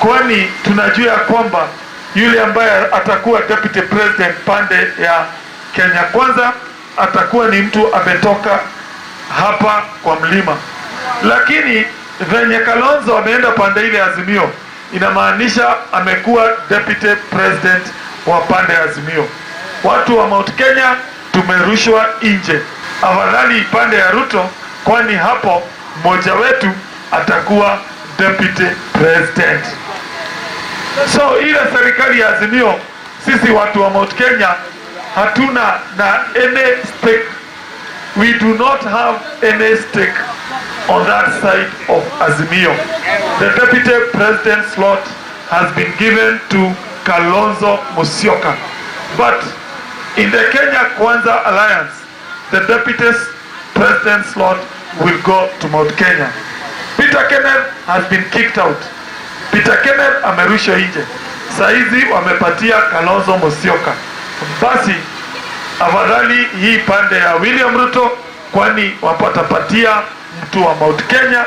kwani tunajua kwamba yule ambaye atakuwa deputy president pande ya Kenya Kwanza atakuwa ni mtu ametoka hapa kwa mlima. Lakini venye Kalonzo ameenda pande ile Azimio, inamaanisha amekuwa deputy president wa pande ya Azimio. Watu wa Mount Kenya tumerushwa nje. Afadhali pande ya Ruto, kwani hapo mmoja wetu atakuwa deputy president. So ile serikali ya Azimio, sisi watu wa Mount Kenya hatuna na any stake. We do not have any stake on that side of Azimio. The deputy president slot has been given to Kalonzo Musyoka. But in the Kenya Kwanza Alliance, the deputy president slot will go to Mount Kenya. Peter Kenneth has been kicked out. Peter Kenneth amerushwa nje. Saizi wamepatia Kalonzo Musyoka. Basi afadhali hii pande ya William Ruto, kwani wapatapatia mtu wa Mount Kenya.